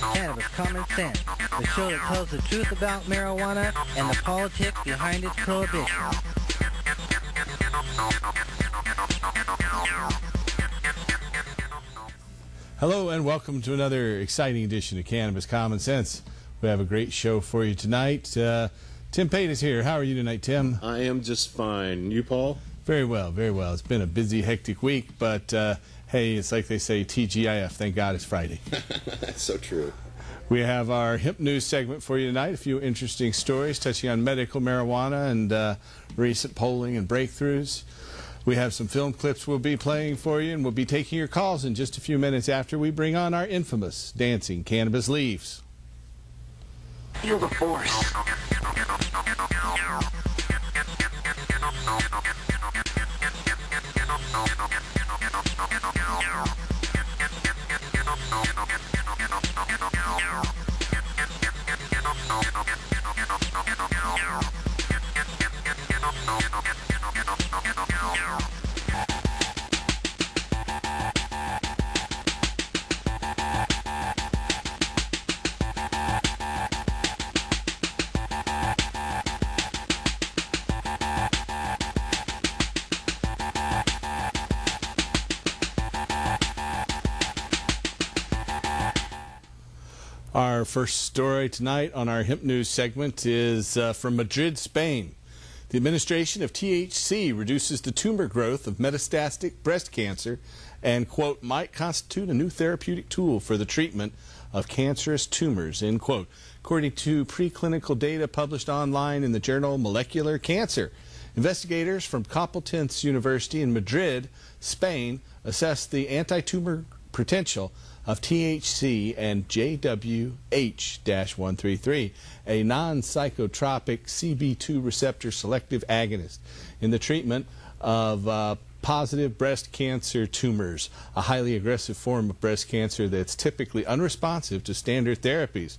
Cannabis Common Sense, the show that tells the truth about marijuana and the politics behind its prohibition. Hello and welcome to another exciting edition of Cannabis Common Sense. We have a great show for you tonight. Tim Pate is here. How are you tonight, Tim? I am just fine. You, Paul? Very well, very well. It's been a busy, hectic week, but hey, it's like they say, TGIF, thank God it's Friday. That's so true. We have our hemp news segment for you tonight, a few interesting stories touching on medical marijuana and recent polling and breakthroughs. We have some film clips we'll be playing for you, and we'll be taking your calls in just a few minutes after we bring on our infamous Dancing Cannabis Leaves. Feel the force. Our first story tonight on our hemp news segment is from Madrid, Spain. The administration of THC reduces the tumor growth of metastatic breast cancer and, quote, might constitute a new therapeutic tool for the treatment of cancerous tumors, end quote, according to preclinical data published online in the journal Molecular Cancer. Investigators from Complutense University in Madrid, Spain, assessed the anti-tumor potential of THC and JWH-133, a non-psychotropic CB2 receptor selective agonist, in the treatment of positive breast cancer tumors, a highly aggressive form of breast cancer that's typically unresponsive to standard therapies.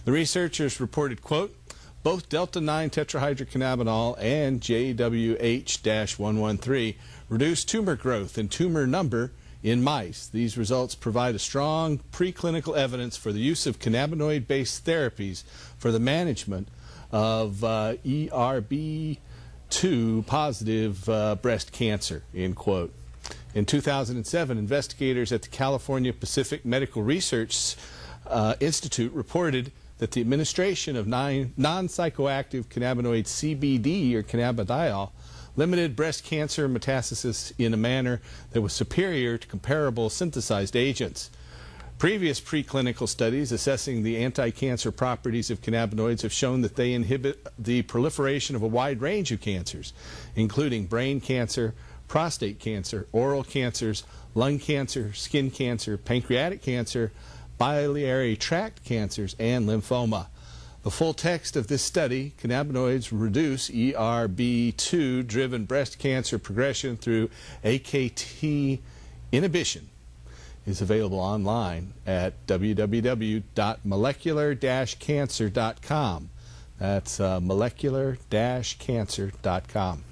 The researchers reported, quote, both delta-9 tetrahydrocannabinol and JWH-113 reduce tumor growth and tumor number in mice. These results provide a strong preclinical evidence for the use of cannabinoid-based therapies for the management of ERB2 positive breast cancer, end quote. In 2007, investigators at the California Pacific Medical Research Institute reported that the administration of non-psychoactive cannabinoid CBD or cannabidiol limited breast cancer metastasis in a manner that was superior to comparable synthesized agents. Previous preclinical studies assessing the anti-cancer properties of cannabinoids have shown that they inhibit the proliferation of a wide range of cancers, including brain cancer, prostate cancer, oral cancers, lung cancer, skin cancer, pancreatic cancer, biliary tract cancers, and lymphoma. The full text of this study, Cannabinoids Reduce ERB2-Driven Breast Cancer Progression Through AKT Inhibition, is available online at www.molecular-cancer.com. That's molecular-cancer.com.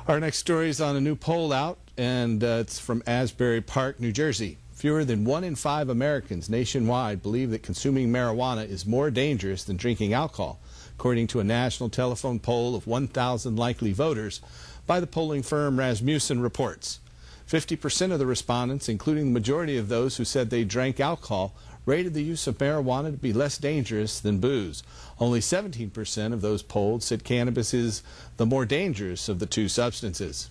Our next story is on a new poll out, and it's from Asbury Park, New Jersey. Fewer than 1 in 5 Americans nationwide believe that consuming marijuana is more dangerous than drinking alcohol, according to a national telephone poll of 1,000 likely voters by the polling firm Rasmussen Reports. 50% of the respondents, including the majority of those who said they drank alcohol, rated the use of marijuana to be less dangerous than booze. Only 17% of those polled said cannabis is the more dangerous of the two substances.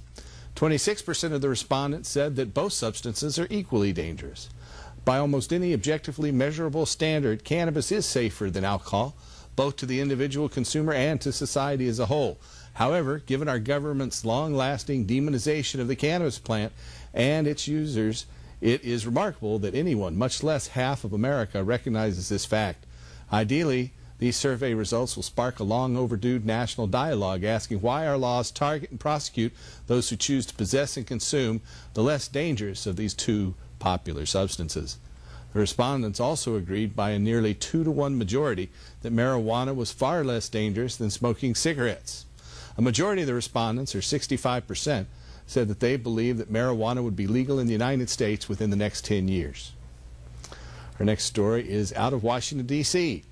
26% of the respondents said that both substances are equally dangerous. By almost any objectively measurable standard, cannabis is safer than alcohol, both to the individual consumer and to society as a whole. However, given our government's long-lasting demonization of the cannabis plant and its users, it is remarkable that anyone, much less half of America, recognizes this fact. Ideally, these survey results will spark a long overdue national dialogue asking why our laws target and prosecute those who choose to possess and consume the less dangerous of these two popular substances. The respondents also agreed by a nearly 2-to-1 majority that marijuana was far less dangerous than smoking cigarettes. A majority of the respondents, or 65%, said that they believe that marijuana would be legal in the United States within the next 10 years. Our next story is out of Washington, D.C.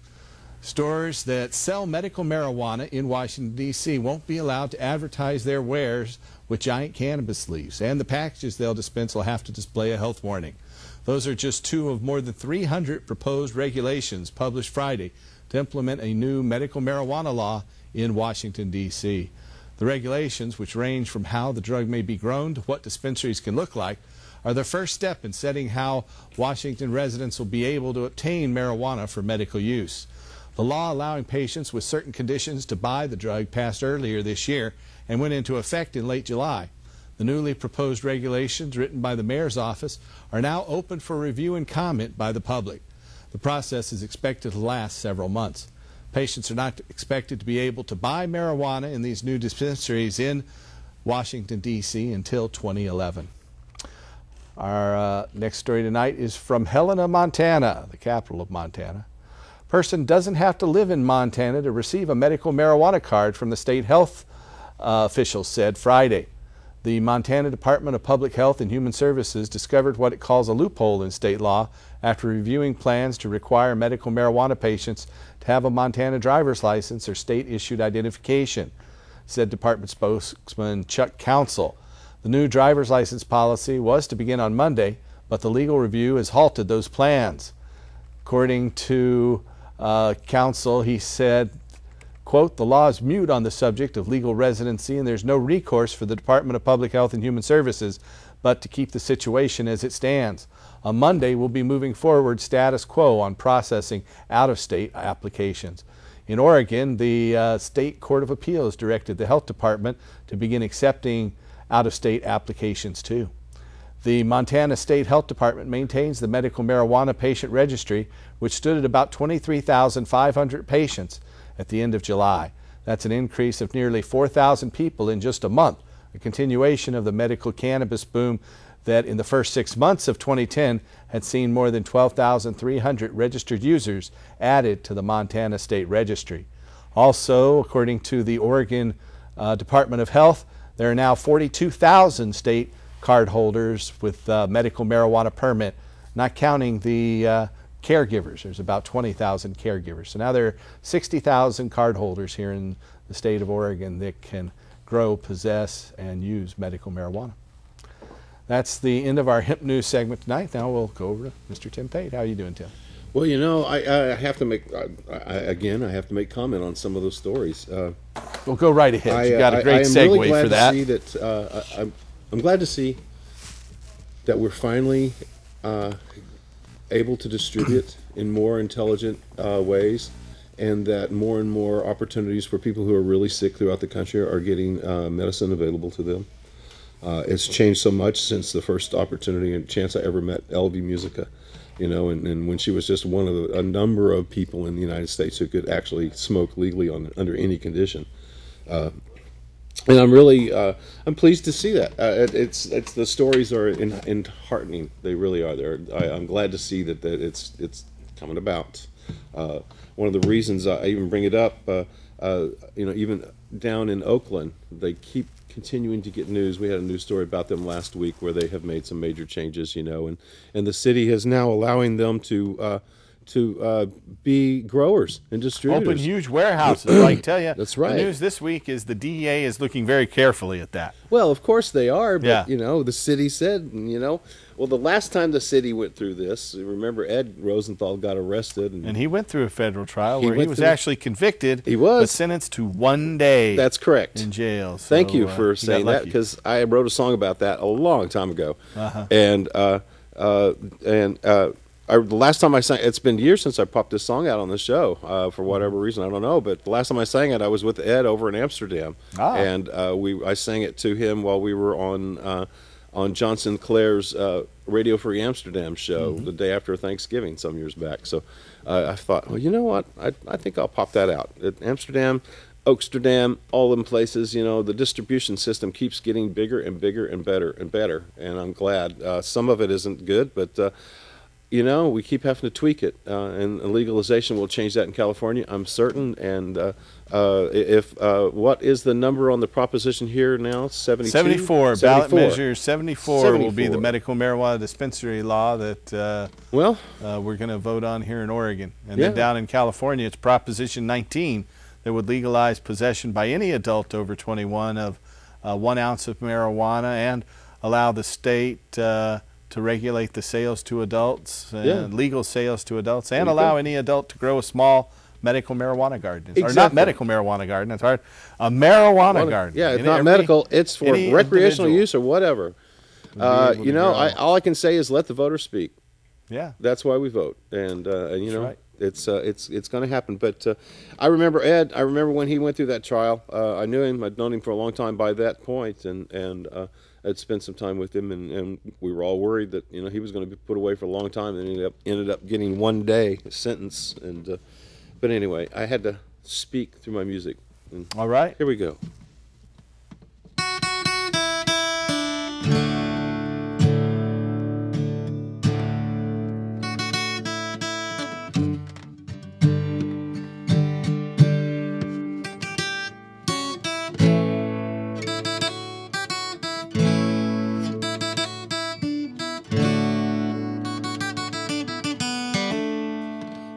Stores that sell medical marijuana in Washington, D.C. won't be allowed to advertise their wares with giant cannabis leaves, and the packages they'll dispense will have to display a health warning. Those are just two of more than 300 proposed regulations published Friday to implement a new medical marijuana law in Washington, D.C. The regulations, which range from how the drug may be grown to what dispensaries can look like, are the first step in setting how Washington residents will be able to obtain marijuana for medical use. The law allowing patients with certain conditions to buy the drug passed earlier this year and went into effect in late July. The newly proposed regulations, written by the mayor's office, are now open for review and comment by the public. The process is expected to last several months. Patients are not expected to be able to buy marijuana in these new dispensaries in Washington, D.C. until 2011. Our next story tonight is from Helena, Montana, the capital of Montana. A person doesn't have to live in Montana to receive a medical marijuana card from the state health officials said Friday. The Montana Department of Public Health and Human Services discovered what it calls a loophole in state law after reviewing plans to require medical marijuana patients to have a Montana driver's license or state-issued identification, said Department spokesman Chuck Council. The new driver's license policy was to begin on Monday, but the legal review has halted those plans. According to Council, he said, quote, "The law is mute on the subject of legal residency and there's no recourse for the Department of Public Health and Human Services but to keep the situation as it stands. On Monday, we'll be moving forward status quo on processing out-of-state applications." In Oregon, the State Court of Appeals directed the Health Department to begin accepting out-of-state applications too. The Montana State Health Department maintains the medical marijuana patient registry, which stood at about 23,500 patients at the end of July. That's an increase of nearly 4,000 people in just a month, a continuation of the medical cannabis boom that in the first 6 months of 2010 had seen more than 12,300 registered users added to the Montana State Registry. Also, according to the Oregon Department of Health, there are now 42,000 state card holders with medical marijuana permit, not counting the caregivers. There's about 20,000 caregivers. So now there are 60,000 card holders here in the state of Oregon that can grow, possess, and use medical marijuana. That's the end of our hemp news segment tonight. Now we'll go over to Mr. Tim Pate. How are you doing, Tim? Well, you know, I have to make, again, I have to make comment on some of those stories. We'll go right ahead. You got a great segue for that. I'm glad to see that we're finally able to distribute in more intelligent ways, and that more and more opportunities for people who are really sick throughout the country are getting medicine available to them. It's changed so much since the first opportunity and chance I ever met Elvie Musica, you know, and when she was just one of a number of people in the United States who could actually smoke legally under any condition. And I'm really, I'm pleased to see that. It's the stories are enheartening. They really are. I'm glad to see that it's coming about. One of the reasons I even bring it up, you know, even down in Oakland, they keep continuing to get news. We had a news story about them last week where they have made some major changes, you know, and the city is now allowing them to be growers and distributors. Open huge warehouses, I tell you. That's right. The news this week is the DEA is looking very carefully at that. Well, of course they are, but, yeah, you know, the city said, you know, well, the last time the city went through this, remember Ed Rosenthal got arrested. And he went through a federal trial where he was actually convicted. He was. But sentenced to 1 day. That's correct. In jail. So, thank you for saying that, because I wrote a song about that a long time ago. And the last time I sang, it's been years since I popped this song out on the show for whatever reason, I don't know. But the last time I sang it, I was with Ed over in Amsterdam, and I sang it to him while we were on John Sinclair's Radio Free Amsterdam show the day after Thanksgiving some years back. So I thought, well, you know what? I think I'll pop that out. At Amsterdam, Oaksterdam, all them places, you know, the distribution system keeps getting bigger and bigger and better and better. And I'm glad. Some of it isn't good, but you know, we keep having to tweak it, and legalization will change that in California, I'm certain. And if what is the number on the proposition here now? 72? 74. Ballot Measure 74 will be the medical marijuana dispensary law that we're going to vote on here in Oregon. And then down in California, it's Proposition 19 that would legalize possession by any adult over 21 of 1 ounce of marijuana, and allow the state to regulate the sales to adults, legal sales to adults, and allow any adult to grow a small medical marijuana garden. Or not medical marijuana garden, it's hard. A marijuana garden. Yeah, it's not medical, it's for recreational use or whatever. You know, all I can say is let the voters speak. Yeah. That's why we vote. And you know, it's going to happen. But I remember Ed, I remember when he went through that trial. I knew him, I'd known him for a long time by that point, and I'd spent some time with him, and we were all worried that, you know, he was going to be put away for a long time, and ended up getting 1 day sentence. And but anyway, I had to speak through my music. And all right, here we go.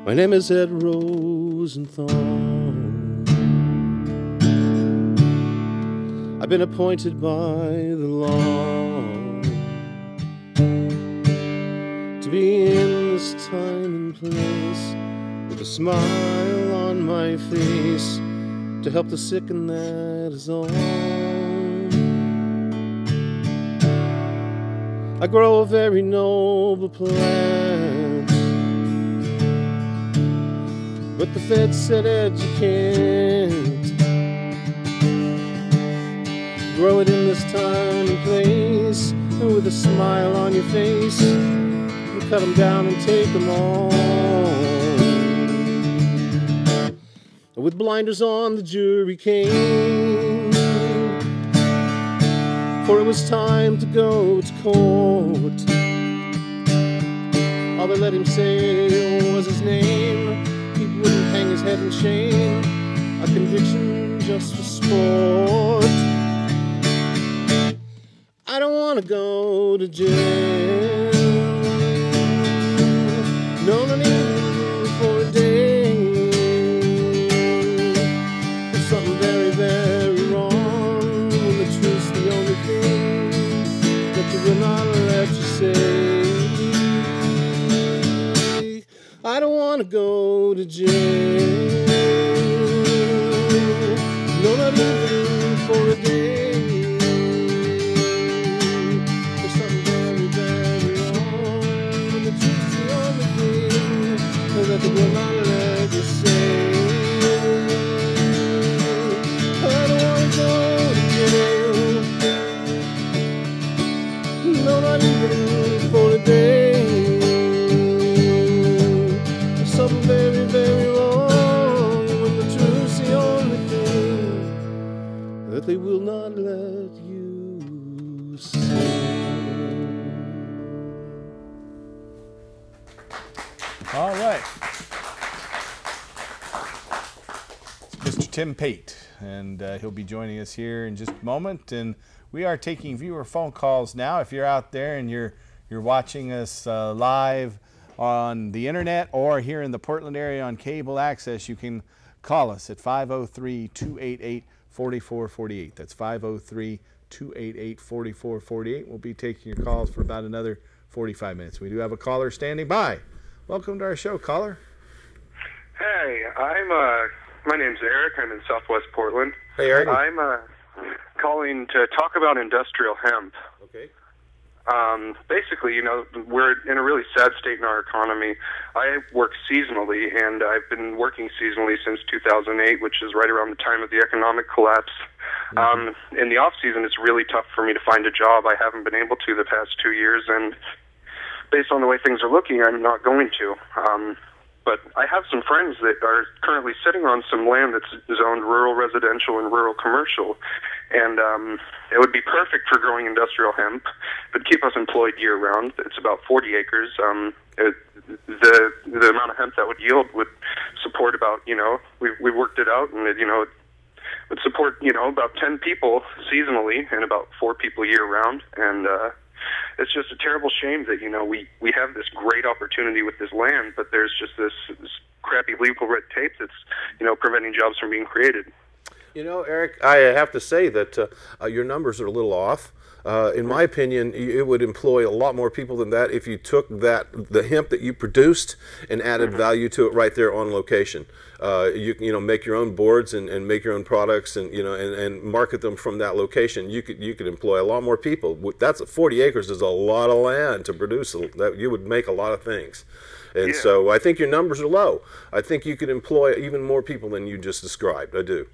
My name is Ed Rosenthal. I've been appointed by the law to be in this time and place, with a smile on my face, to help the sick, and that is all. I grow a very noble plant, but the Fed said, Ed, you can't grow it in this time and place, and with a smile on your face, you cut them down and take them all. With blinders on, the jury came, for it was time to go to court. All they let him say was his name. He wouldn't hang his head in shame, a conviction just for sport. I don't want to go to jail, no, not even for a day. There's something very, very wrong, when the truth's the only thing that you will not let you say. I don't want to go to jail, no, not even for a day. There's something very, very wrong, and the truth's the only thing that they will not let you say. I don't want to go to jail, no, not even for a day. Something very, very wrong, when the truth's the only thing that they will not let you say. all right. It's Mr. Tim Pate, and he'll be joining us here in just a moment. And we are taking viewer phone calls now. If you're out there and you're watching us live on the internet or here in the Portland area on cable access, you can call us at 503-288-4448. That's 503-288-4448. We'll be taking your calls for about another 45 minutes. We do have a caller standing by. Welcome to our show, caller. Hey, my name's Eric. I'm in Southwest Portland. Hey, Eric. I'm calling to talk about industrial hemp. Okay. Basically, you know, we're in a really sad state in our economy. I work seasonally, and I've been working seasonally since 2008, which is right around the time of the economic collapse. In the off season, it's really tough for me to find a job. I haven't been able to the past 2 years, and based on the way things are looking, I'm not going to. But I have some friends that are currently sitting on some land that's zoned rural residential and rural commercial, And it would be perfect for growing industrial hemp, but keep us employed year-round. It's about 40 acres. The amount of hemp that would yield would support about, we worked it out, and it would support, about 10 people seasonally and about 4 people year-round. And it's just a terrible shame that, we have this great opportunity with this land, but there's just this crappy legal red tape that's, preventing jobs from being created. Eric, I have to say that your numbers are a little off. In my opinion, it would employ a lot more people than that if you took the hemp that you produced and added value to it right there on location. You make your own boards and make your own products and market them from that location. You could employ a lot more people. That's 40 acres is a lot of land to produce. That you would make a lot of things. And so I think your numbers are low. I think you could employ even more people than you just described. I do.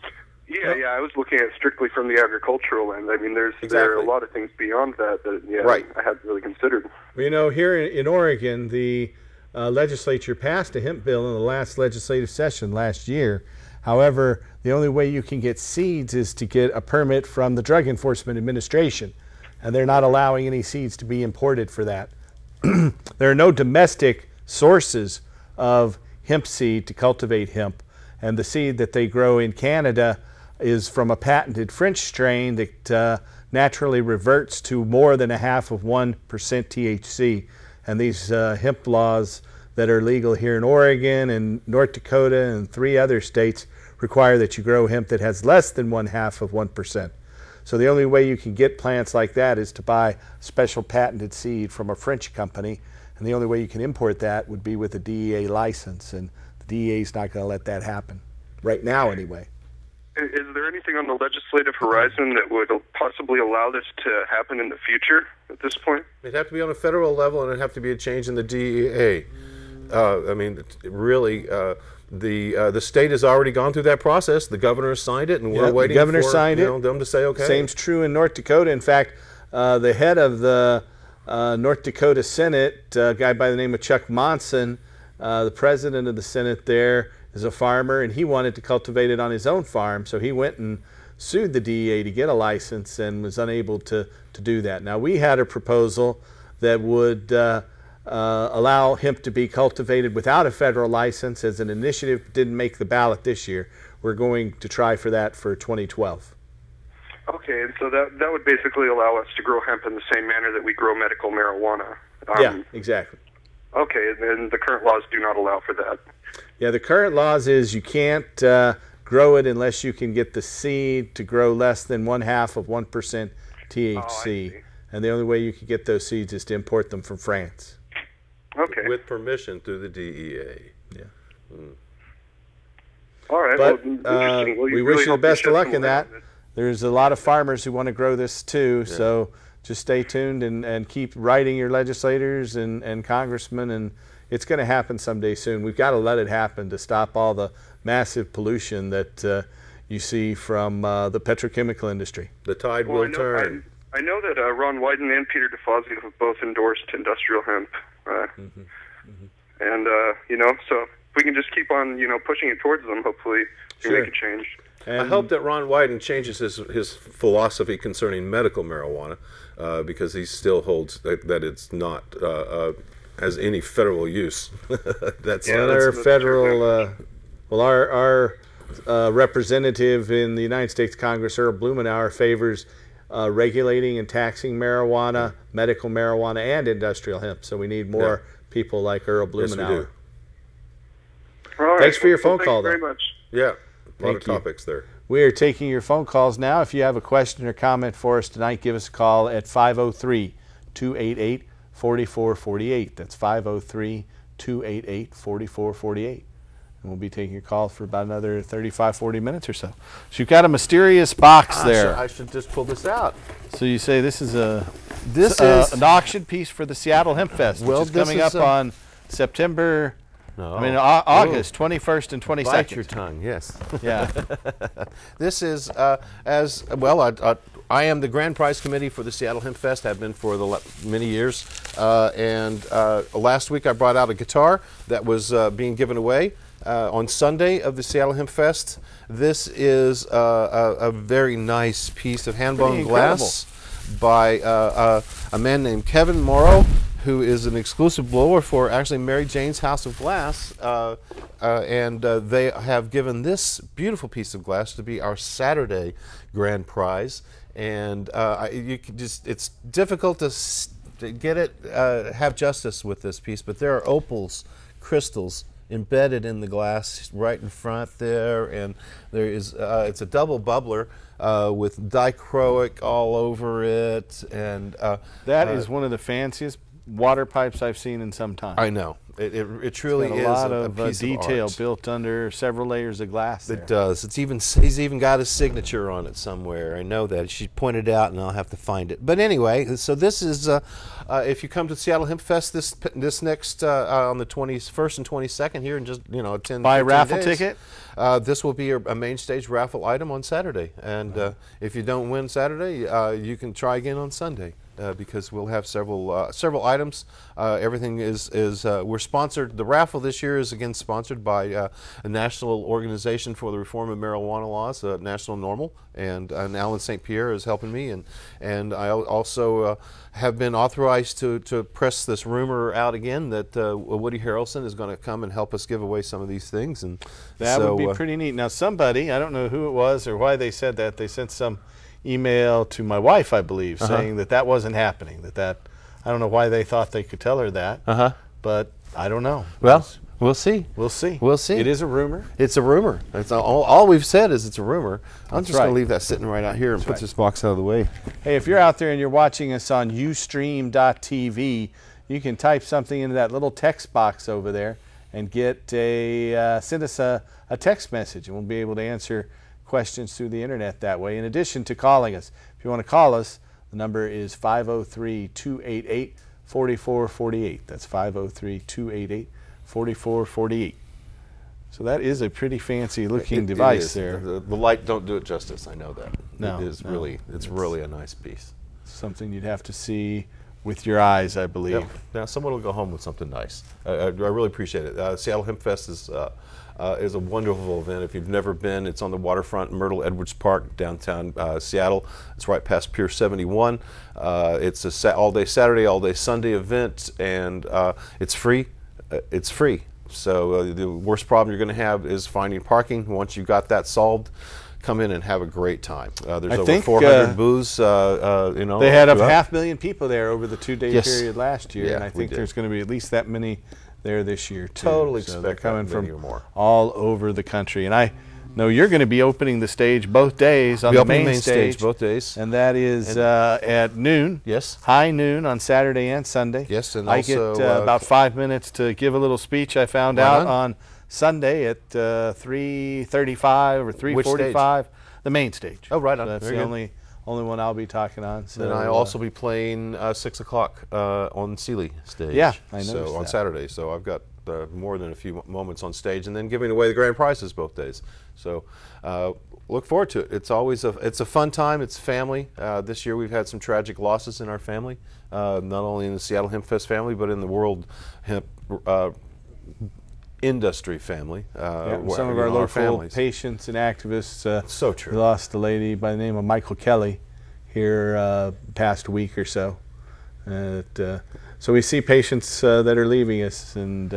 Yeah, I was looking at strictly from the agricultural end. I mean, there are a lot of things beyond that I hadn't really considered. Well, here in Oregon, the legislature passed a hemp bill in the last legislative session last year. However, the only way you can get seeds is to get a permit from the Drug Enforcement Administration, and they're not allowing any seeds to be imported for that. There are no domestic sources of hemp seed to cultivate hemp, and the seed that they grow in Canada is from a patented French strain that naturally reverts to more than 0.5% THC. And these hemp laws that are legal here in Oregon and North Dakota and 3 other states require that you grow hemp that has less than 0.5%. So the only way you can get plants like that is to buy special patented seed from a French company, and the only way you can import that would be with a DEA license, and the DEA is not going to let that happen right now anyway. Is there anything on the legislative horizon that would possibly allow this to happen in the future at this point? It'd have to be on a federal level, and it'd have to be a change in the DEA. I mean, really, the state has already gone through that process. The governor signed it, and we're waiting for them to say okay. Same's true in North Dakota. In fact, the head of the North Dakota Senate, a guy by the name of Chuck Monson, the president of the Senate there, is a farmer, and he wanted to cultivate it on his own farm, so he went and sued the DEA to get a license and was unable to do that. Now, we had a proposal that would allow hemp to be cultivated without a federal license as an initiative. Didn't make the ballot this year. We're going to try for that for 2012. Okay, and so that would basically allow us to grow hemp in the same manner that we grow medical marijuana. Yeah, exactly. Okay, and the current laws do not allow for that. Yeah, the current laws is you can't grow it unless you can get the seed to grow less than 0.5% THC. And the only way you can get those seeds is to import them from France. Okay. With permission through the DEA. Yeah. All right. But we wish you the best of luck in that. There's a lot of farmers who want to grow this too, so just stay tuned and keep writing your legislators and congressmen, and it's going to happen someday soon. We've got to let it happen to stop all the massive pollution that you see from the petrochemical industry. The tide will turn. I know that Ron Wyden and Peter DeFazio have both endorsed industrial hemp. And, so if we can just keep on, pushing it towards them, hopefully we make a change. And I hope that Ron Wyden changes his philosophy concerning medical marijuana because he still holds that it's not has any federal use. Our federal, our representative in the United States Congress, Earl Blumenauer, favors regulating and taxing marijuana, medical marijuana, and industrial hemp. So we need more people like Earl Blumenauer. Yes, we do. All right. Thanks for your phone call, though. Thank you very much. Yeah, a lot of topics there. We are taking your phone calls now. If you have a question or comment for us tonight, give us a call at 503-288-4448. That's 503-288-4448. And we'll be taking your call for about another 35, 40 minutes or so. So you've got a mysterious box there. I should just pull this out. So you say this is an auction piece for the Seattle Hempfest, which is coming up on September... August 21st and 22nd. Bite your tongue, yes. Yeah. This is, I am the Grand Prize Committee for the Seattle Hempfest. I've been for many years. And last week I brought out a guitar that was being given away. on Sunday of the Seattle Hempfest. This is a very nice piece of hand-blown glass by a man named Kevin Morrow, who is an exclusive blower for actually Mary Jane's House of Glass, and they have given this beautiful piece of glass to be our Saturday grand prize. And you can it's difficult to get it, have justice with this piece, but there are opals, crystals embedded in the glass right in front there, and there is it's a double bubbler with dichroic all over it, and that is one of the fanciest water pipes I've seen in some time. I know. It truly is a lot a of piece detail of art. built under several layers of glass there. It does. He's even got his signature on it somewhere. I know that. She pointed out, and I'll have to find it. But anyway, so this is if you come to Seattle Hempfest this next on the 21st and 22nd here in just 10 buy a raffle days, ticket. This will be a main stage raffle item on Saturday, and if you don't win Saturday, you can try again on Sunday. Because we'll have several items. Everything is we're sponsored. The raffle this year is again sponsored by a national organization for the reform of marijuana laws, National Normal, and Alan St. Pierre is helping me, and I also have been authorized to press this rumor out again that Woody Harrelson is going to come and help us give away some of these things, and that would be pretty neat. Now somebody, I don't know who it was or why they said that, they sent some email to my wife, I believe, saying that wasn't happening. That I don't know why they thought they could tell her that. But I don't know. Well, we'll see. We'll see. We'll see. It is a rumor. It's a rumor. It's all we've said is it's a rumor. I'm just going to leave that sitting right out here and put this box out of the way. Hey, if you're out there and you're watching us on Ustream.tv, you can type something into that little text box over there and get send us a text message, and we'll be able to answer questions through the internet that way, in addition to calling us. If you want to call us, the number is 503-288-4448. That's 503-288-4448. So that is a pretty fancy looking device there. The light don't do it justice, I know that. No, it's really a nice piece. Something you'd have to see with your eyes, I believe. Yep. Now someone will go home with something nice. I really appreciate it. Seattle Hempfest is a wonderful event. If you've never been, it's on the waterfront, Myrtle Edwards Park, downtown Seattle. It's right past Pier 71. It's a all-day Saturday, all-day Sunday event, and it's free. It's free. So the worst problem you're going to have is finding parking. Once you've got that solved, come in and have a great time. There's over 400 booths. They had 500,000 people there over the 2-day period last year, and I think there's going to be at least that many there this year too. Totally so expect they're coming from more. all over the country, and I know you're going to be opening the stage both days on the main stage both days, and that is at noon. Yes, high noon on Saturday and Sunday. Yes, and I also get about 5 minutes to give a little speech. I found out on Sunday at 3:35 or 3:45. The main stage. Oh, right on. So that's the only one I'll be talking on. So then I'll also be playing 6 o'clock on Sealy stage. Yeah, I know. So on Saturday, so I've got more than a few moments on stage, and then giving away the grand prizes both days. So look forward to it. It's always it's a fun time. It's family. This year we've had some tragic losses in our family, not only in the Seattle Hempfest family, but in the world hemp industry family. Some of our local patients and activists. So true. We lost a lady by the name of Michael Kelly here past week or so. So we see patients that are leaving us, and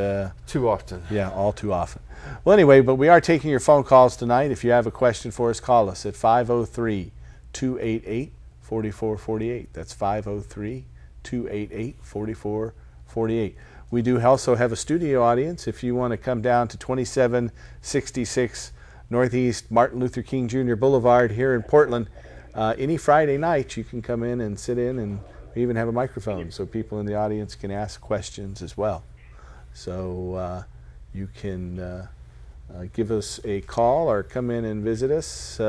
too often. Yeah, all too often. Well, anyway, but we are taking your phone calls tonight. If you have a question for us, call us at 503-288-4448. That's 503-288-4448. We do also have a studio audience. If you want to come down to 2766 Northeast Martin Luther King Jr. Boulevard here in Portland, any Friday night you can come in and sit in, and we even have a microphone so people in the audience can ask questions as well. So you can give us a call or come in and visit us.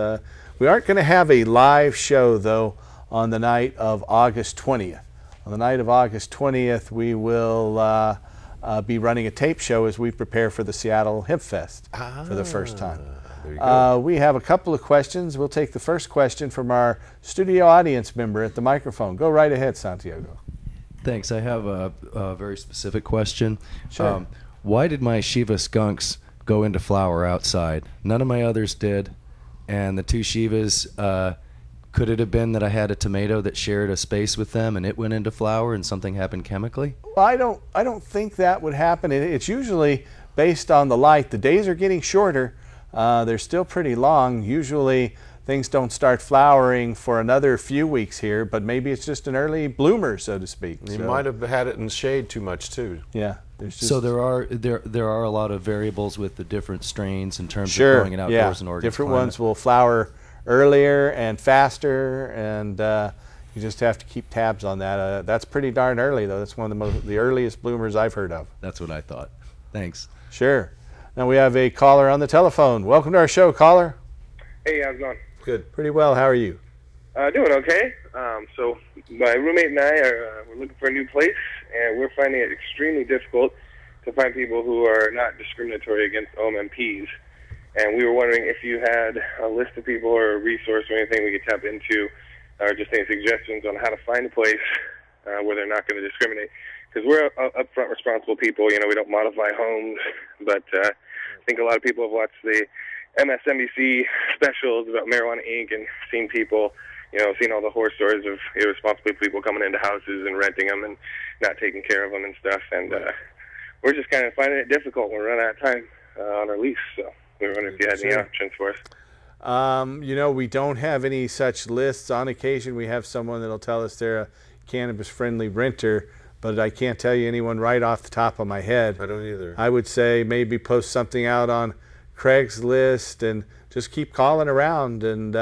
We aren't going to have a live show, though, on the night of August 20th. On the night of August 20th, we will be running a tape show as we prepare for the Seattle Hempfest for the first time. There you go. We have a couple of questions. We'll take the first question from our studio audience member at the microphone. Go right ahead, Santiago. Thanks. I have a very specific question. Sure. Why did my Shiva skunks go into flower outside. None of my others did. And the 2 Shivas, could it have been that I had a tomato that shared a space with them and it went into flower and something happened chemically? Well, I don't think that would happen. It's usually based on the light. The days are getting shorter. They're still pretty long. Usually things don't start flowering for another few weeks here, but maybe it's just an early bloomer, so to speak. You might have had it in shade too much too. Yeah. So there are a lot of variables with the different strains in terms sure, of growing it outdoors in Oregon. Different ones will flower earlier and faster, and you just have to keep tabs on that. That's pretty darn early, though. That's one of the earliest bloomers I've heard of. That's what I thought. Thanks. Sure. Now we have a caller on the telephone. Welcome to our show, caller. Hey, how's it going? Good. Pretty well. How are you? Doing okay. So my roommate and I we're looking for a new place, and we're finding it extremely difficult to find people who are not discriminatory against OMMPs. And we were wondering if you had a list of people or a resource or anything we could tap into, or just any suggestions on how to find a place where they're not going to discriminate. Because we're upfront responsible people. You know, we don't modify homes, but I think a lot of people have watched the MSNBC specials about Marijuana Inc. and seen people, you know, seen all the horror stories of irresponsible people coming into houses and renting them and not taking care of them and stuff. And we're just kind of finding it difficult. We're running out of time on our lease, so we were wondering if you had any options for us. You know, we don't have any such lists. On occasion, we have someone that'll tell us they're a cannabis-friendly renter, but I can't tell you anyone right off the top of my head. I don't either. I would say maybe post something out on Craigslist and just keep calling around. And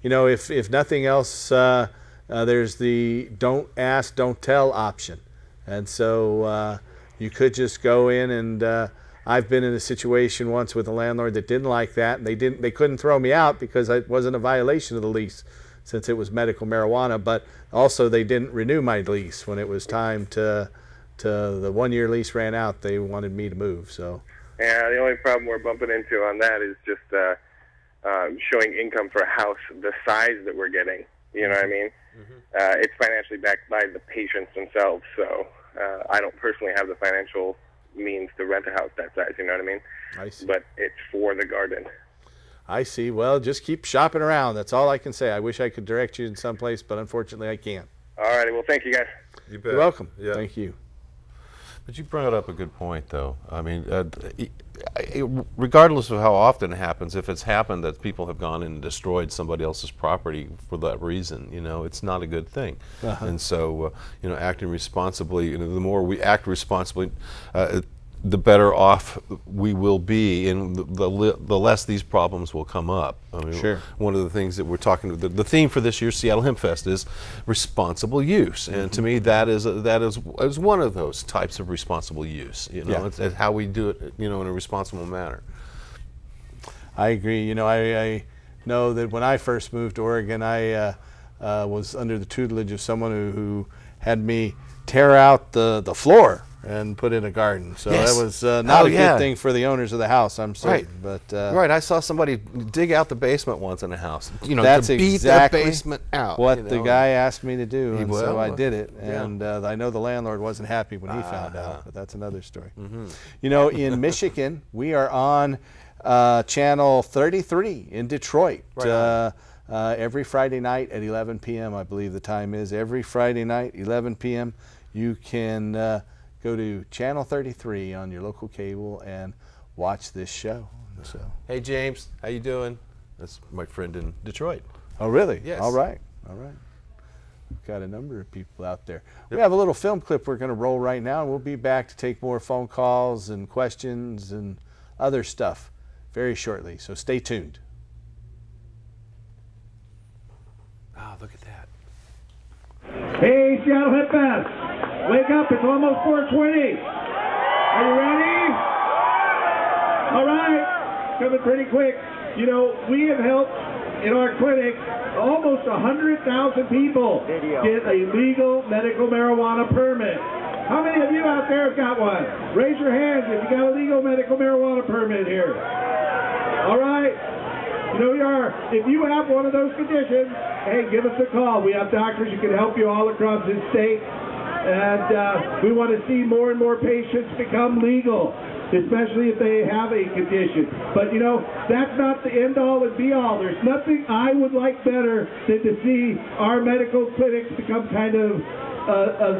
you know, if nothing else, there's the don't ask, don't tell option. And so you could just go in, and I've been in a situation once with a landlord that didn't like that, and they couldn't throw me out because it wasn't a violation of the lease since it was medical marijuana, but also they didn't renew my lease when it was time to the 1-year lease ran out. They wanted me to move. So yeah, the only problem we're bumping into on that is just showing income for a house the size that we're getting. You know what I mean? Mm-hmm. It's financially backed by the patients themselves, so I don't personally have the financial means to rent a house that size, you know what I mean? I see. But it's for the garden. I see. Well, just keep shopping around. That's all I can say. I wish I could direct you in some place, but unfortunately I can't. All righty. Well, thank you, guys. You bet. You're welcome. Yeah. Thank you. But you brought up a good point, though. I mean, regardless of how often it happens, if it's happened that people have gone in and destroyed somebody else's property for that reason, you know, it's not a good thing. And so, you know, acting responsibly, you know, the more we act responsibly, the better off we will be, and the less these problems will come up. I mean, sure. One of the things that we're talking, the theme for this year's Seattle Hempfest is responsible use, and to me that is one of those types of responsible use. You know, it's how we do it, you know, in a responsible manner. I agree. You know, I know that when I first moved to Oregon, I was under the tutelage of someone who had me tear out the floor and put in a garden. So that was not a good thing for the owners of the house, I'm certain. Right. But right, I saw somebody dig out the basement once in a house. You know, that's to beat exactly the basement out. what you know? the guy asked me to do, and so I did it. Yeah. And I know the landlord wasn't happy when he found out, but that's another story. You know, in Michigan, we are on Channel 33 in Detroit. Right every Friday night at 11 p.m., I believe the time is. Every Friday night, 11 p.m., you can go to Channel 33 on your local cable and watch this show. So. Hey, James, how you doing? That's my friend in Detroit. Oh, really? Yes. All right. All right. We've got a number of people out there. We have a little film clip we're going to roll right now, and we'll be back to take more phone calls and questions and other stuff very shortly. So stay tuned. Oh, look at that. Hey, Seattle Hempfest. Wake up, it's almost 4:20. Are you ready? All right, coming pretty quick. You know, we have helped in our clinic almost 100,000 people get a legal medical marijuana permit. How many of you out there have got one? Raise your hands if you got a legal medical marijuana permit here. All right. You know, if you have one of those conditions, hey, give us a call. We have doctors who can help you all across this state. And we want to see more and more patients become legal. especially if they have a condition. But, you know, that's not the end-all and be-all. There's nothing I would like better than to see our medical clinics become kind of a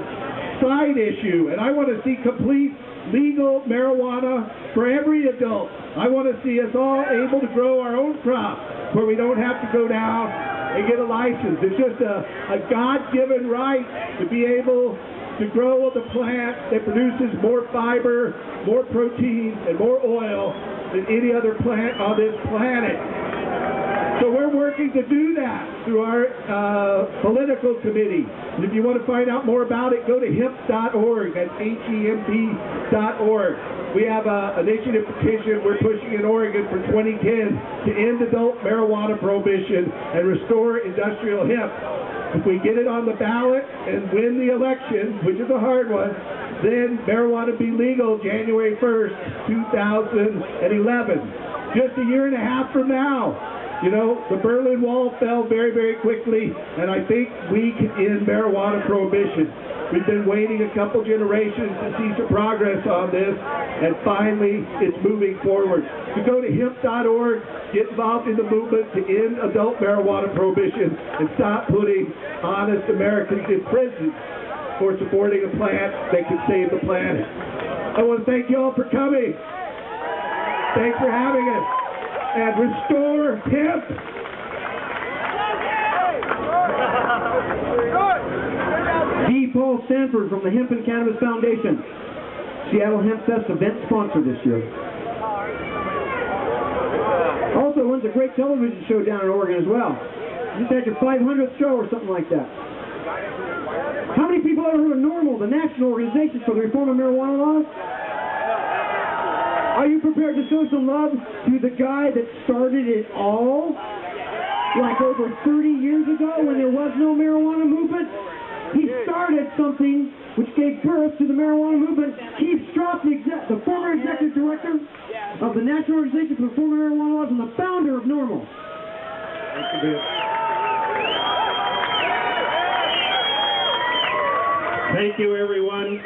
side issue. And I want to see complete legal marijuana for every adult. I want to see us all able to grow our own crops where we don't have to go down and get a license. It's just a God-given right to be able to grow the plant that produces more fiber, more protein, and more oil than any other plant on this planet. So we're working to do that through our political committee. And if you want to find out more about it, go to hemp.org. That's HEMP.org. We have an initiative petition we're pushing in Oregon for 2010 to end adult marijuana prohibition and restore industrial hemp. If we get it on the ballot and win the election, which is a hard one, then marijuana will be legal January 1st, 2011. Just a year and a half from now. You know, the Berlin Wall fell very, very quickly, and I think we can end marijuana prohibition. We've been waiting a couple generations to see some progress on this, and finally it's moving forward. So go to hemp.org, get involved in the movement to end adult marijuana prohibition, and stop putting honest Americans in prison for supporting a plant that can save the planet. I want to thank you all for coming. Thanks for having us. And restore hemp. D. Paul Stanford from the Hemp and Cannabis Foundation. Seattle Hempfest event sponsor this year. Also runs a great television show down in Oregon as well. You just had your 500th show or something like that. How many people ever heard of NORML, the National Organization for the Reform of Marijuana Laws? Are you prepared to show some love to the guy that started it all? Like over 30 years ago when there was no marijuana movement? He started something which gave birth to the marijuana movement. Keith Stropp, the former executive director of the National Organization for the Reform of Marijuana Laws and the founder of NORML. Thank you, everyone.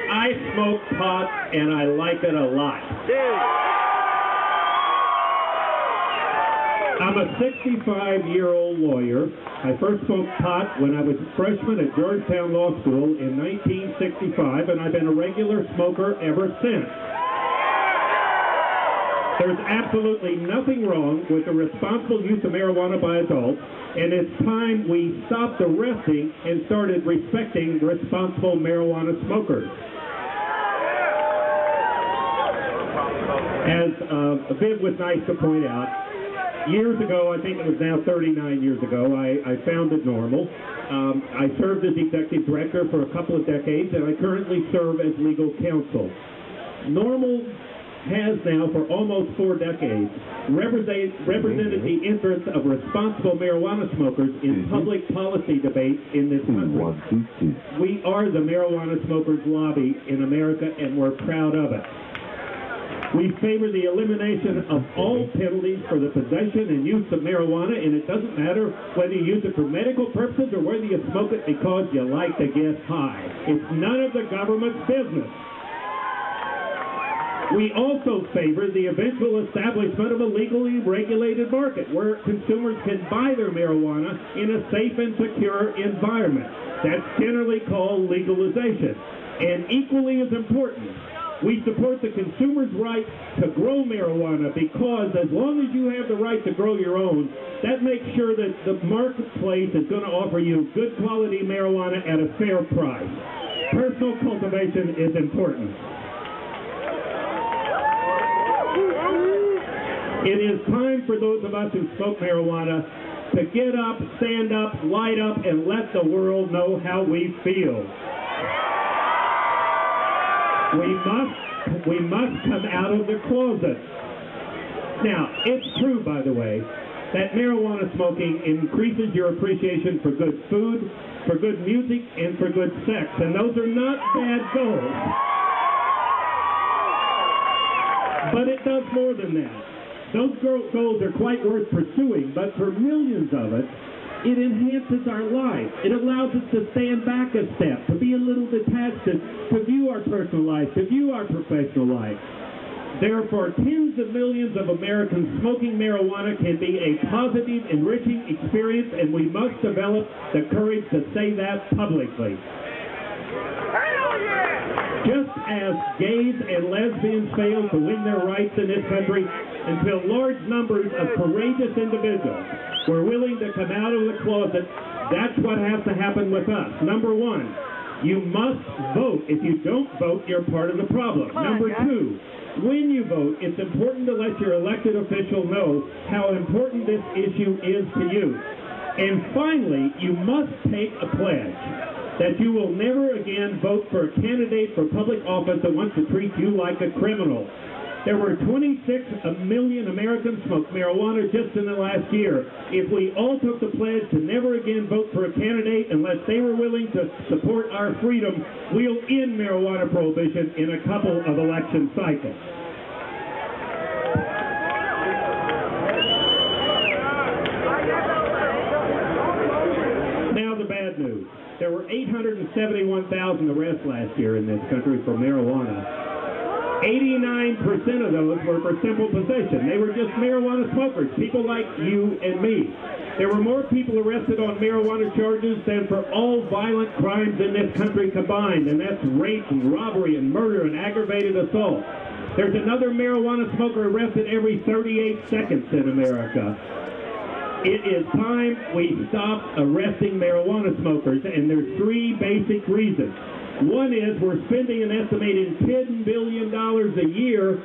I smoke pot, and I like it a lot. I'm a 65-year-old lawyer. I first smoked pot when I was a freshman at Georgetown Law School in 1965, and I've been a regular smoker ever since. There's absolutely nothing wrong with the responsible use of marijuana by adults, and it's time we stopped arresting and started respecting responsible marijuana smokers. As Viv was nice to point out, years ago, I think it was now 39 years ago, I founded NORML. I served as executive director for a couple of decades, and I currently serve as legal counsel. NORML has now, for almost 4 decades, represented the interests of responsible marijuana smokers in public policy debates in this country. We are the marijuana smokers' lobby in America, and we're proud of it. We favor the elimination of all penalties for the possession and use of marijuana, and it doesn't matter whether you use it for medical purposes or whether you smoke it because you like to get high. It's none of the government's business. We also favor the eventual establishment of a legally regulated market where consumers can buy their marijuana in a safe and secure environment. That's generally called legalization. And equally as important, we support the consumer's right to grow marijuana because as long as you have the right to grow your own, that makes sure that the marketplace is going to offer you good quality marijuana at a fair price. Personal cultivation is important. It is time for those of us who smoke marijuana to get up, stand up, light up, and let the world know how we feel. We must come out of the closet. Now, it's true, by the way, that marijuana smoking increases your appreciation for good food, for good music, and for good sex, and those are not bad goals. But it does more than that. Those goals are quite worth pursuing, but for millions of us, it enhances our life. It allows us to stand back a step, to be a little detached, to view our personal life, to view our professional life. Therefore, tens of millions of Americans smoking marijuana can be a positive, enriching experience, and we must develop the courage to say that publicly. Just as gays and lesbians failed to win their rights in this country until large numbers of courageous individuals were willing to come out of the closet, that's what has to happen with us. Number one, you must vote. If you don't vote, you're part of the problem. Number two, when you vote, it's important to let your elected official know how important this issue is to you. And finally, you must take a pledge that you will never again vote for a candidate for public office that wants to treat you like a criminal. There were 26 million Americans smoked marijuana just in the last year. If we all took the pledge to never again vote for a candidate unless they were willing to support our freedom, we'll end marijuana prohibition in a couple of election cycles. Now the bad news. There were 871,000 arrests last year in this country for marijuana. 89% of those were for simple possession. They were just marijuana smokers, people like you and me. There were more people arrested on marijuana charges than for all violent crimes in this country combined, and that's rape and robbery and murder and aggravated assault. There's another marijuana smoker arrested every 38 seconds in America. It is time we stop arresting marijuana smokers, and there's three basic reasons. One is we're spending an estimated $10 billion a year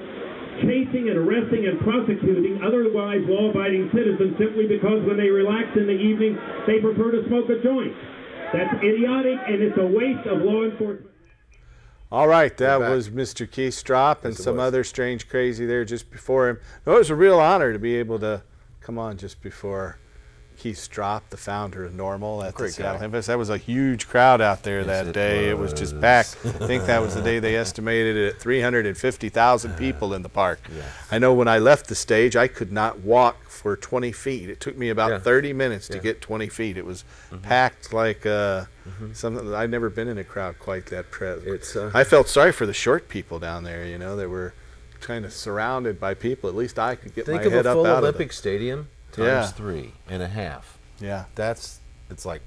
chasing and arresting and prosecuting otherwise law-abiding citizens simply because when they relax in the evening, they prefer to smoke a joint. That's idiotic, and it's a waste of law enforcement. All right, that was Mr. Keystrop and some other strange crazy there just before him. It was a real honor to be able to come on just before Keystrop, the founder of NORML at the Seattle Hempfest. That was a huge crowd out there that day. It was just packed. I think that was the day they estimated it at 350,000 people in the park. Yeah. I know when I left the stage, I could not walk for 20 feet. It took me about 30 minutes to get 20 feet. It was packed like something. I'd never been in a crowd quite that present. I felt sorry for the short people down there, you know, that were kind of surrounded by people. At least I could get my head up out of it. Think of a full Olympic stadium times 3.5. Yeah, it's like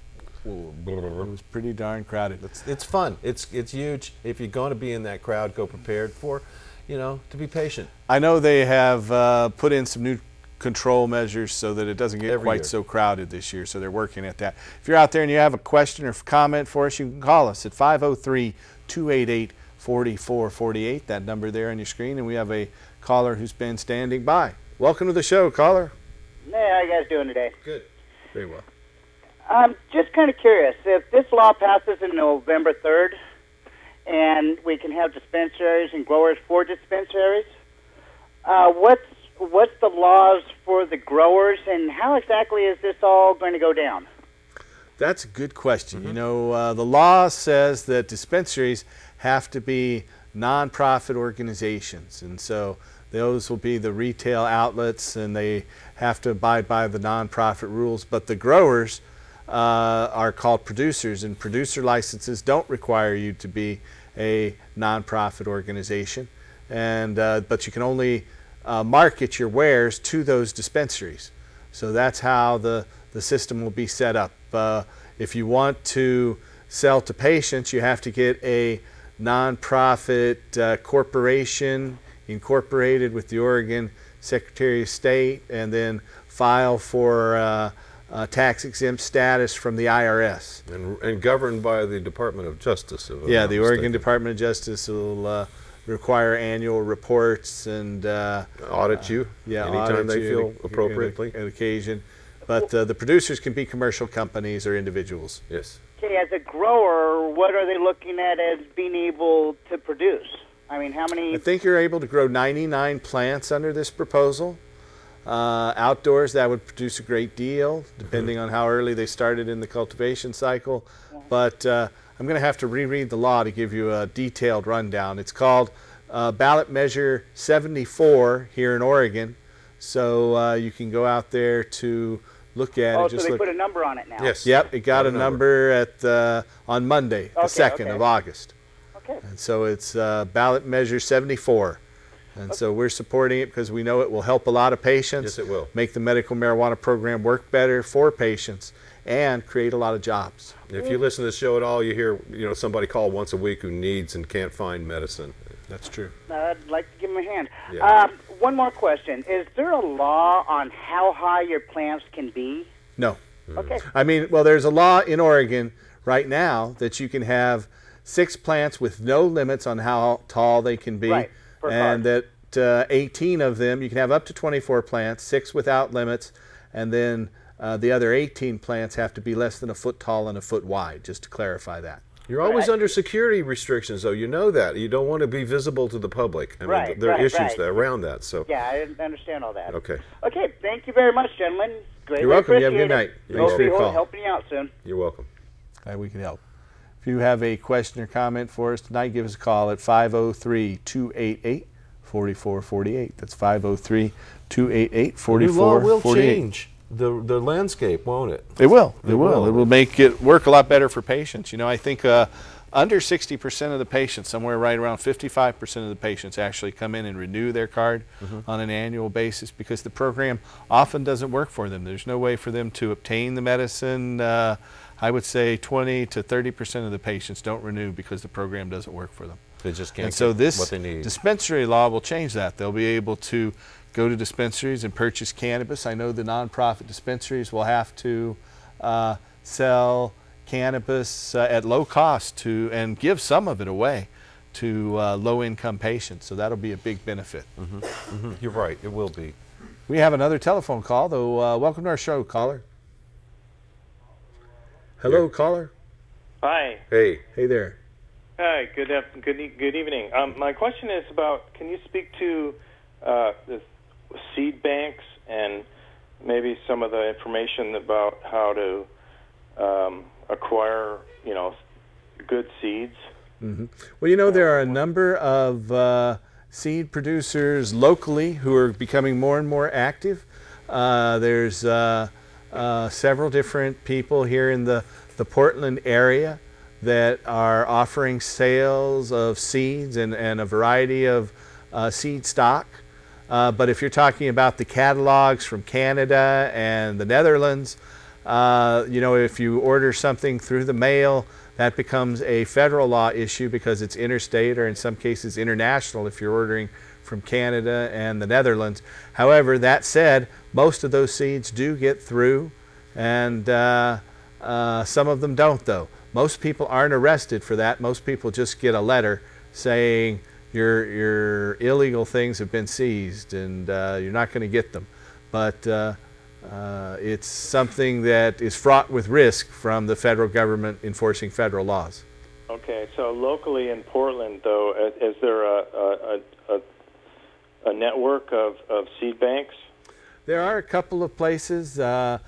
it was pretty darn crowded. It's fun. It's huge. If you're going to be in that crowd, go prepared for, you know, to be patient. I know they have put in some new control measures so that it doesn't get quite so crowded this year. So they're working at that. If you're out there and you have a question or comment for us, you can call us at 503-288-4448. That number there on your screen, and we have a caller who's been standing by. Welcome to the show, caller. Hey, how you guys doing today? Good. Very well. I'm just kind of curious. If this law passes in November 3rd, and we can have dispensaries and growers for dispensaries, what's the laws for the growers, and how exactly is this all going to go down? That's a good question. You know, the law says that dispensaries have to be nonprofit organizations, and so those will be the retail outlets, and they have to abide by the nonprofit rules. But the growers are called producers, and producer licenses don't require you to be a nonprofit organization. And but you can only market your wares to those dispensaries. So that's how the system will be set up. If you want to sell to patients, you have to get a nonprofit corporation incorporated with the Oregon Secretary of State, and then file for tax-exempt status from the IRS. And governed by the Department of Justice. Yeah, the Oregon Department of Justice will require annual reports and audit you anytime they feel appropriately. At occasion. But the producers can be commercial companies or individuals. Yes. Okay, as a grower, what are they looking at as being able to produce? I mean, how many? I think you're able to grow 99 plants under this proposal. Outdoors, that would produce a great deal, depending on how early they started in the cultivation cycle. But I'm going to have to reread the law to give you a detailed rundown. It's called Ballot Measure 74 here in Oregon. So you can go out there to look at it. Oh, so they put a number on it now? Yes. Yep, it got a number at on Monday, the 2nd of August. Okay. And so it's Ballot Measure 74. And so we're supporting it because we know it will help a lot of patients. Yes, it will. Make the medical marijuana program work better for patients and create a lot of jobs. If you listen to the show at all, you hear somebody call once a week who needs and can't find medicine. That's true. I'd like to give him a hand. Yeah. One more question. Is there a law on how high your plants can be? No. Okay. I mean, well, there's a law in Oregon right now that you can have 6 plants with no limits on how tall they can be. Right. And that 18 of them, you can have up to 24 plants, 6 without limits, and then the other 18 plants have to be less than a foot tall and a foot wide, just to clarify that. You're always under security restrictions, though. You know that. You don't want to be visible to the public. I mean, there are issues around that. So. Yeah, I understand all that. Okay. Okay, thank you very much, gentlemen. You're welcome. You have a good night. Thanks for your call. Helping you out soon. You're welcome. Glad we can help. If you have a question or comment for us tonight, give us a call at 503-288-4448. That's 503-288-4448. The law will change the landscape, won't it? It will. It will. It will make it work a lot better for patients. You know, I think under 60% of the patients, somewhere right around 55% of the patients actually come in and renew their card on an annual basis because the program often doesn't work for them. There's no way for them to obtain the medicine. I would say 20 to 30% of the patients don't renew because the program doesn't work for them. They just can't get what they need. This dispensary law will change that. They'll be able to go to dispensaries and purchase cannabis. I know the nonprofit dispensaries will have to sell cannabis at low cost and give some of it away to low-income patients. So that'll be a big benefit. You're right. It will be. We have another telephone call, though. Welcome to our show, caller. Hello, caller. Hi. Hey. Hey there. Hi. Good evening. My question is about, can you speak to the seed banks and maybe some of the information about how to acquire, good seeds? Well, there are a number of seed producers locally who are becoming more and more active. There's several different people here in the Portland area that are offering sales of seeds and a variety of seed stock. But if you're talking about the catalogs from Canada and the Netherlands, if you order something through the mail, that becomes a federal law issue because it's interstate or in some cases international if you're ordering from Canada and the Netherlands. However, that said, most of those seeds do get through, and some of them don't, though. Most people aren't arrested for that. Most people just get a letter saying your illegal things have been seized and you're not going to get them. But it's something that is fraught with risk from the federal government enforcing federal laws. Okay, so locally in Portland, though, is there a network of seed banks? There are a couple of places out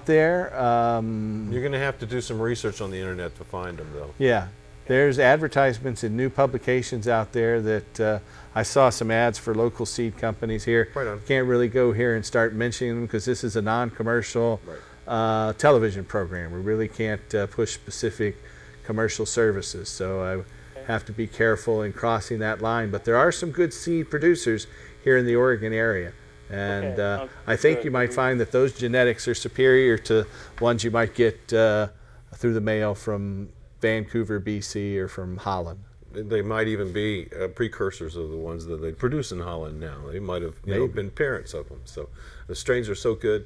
there. You're going to have to do some research on the internet to find them, though. Yeah. There's advertisements in new publications out there that I saw some ads for local seed companies here. Right on. Can't really go here and start mentioning them because this is a non-commercial television program. We really can't push specific commercial services, so I have to be careful in crossing that line. But there are some good seed producers here in the Oregon area. And I think you might find that those genetics are superior to ones you might get through the mail from Vancouver, BC, or from Holland. They might even be precursors of the ones that they produce in Holland now. They might have been parents of them. So the strains are so good.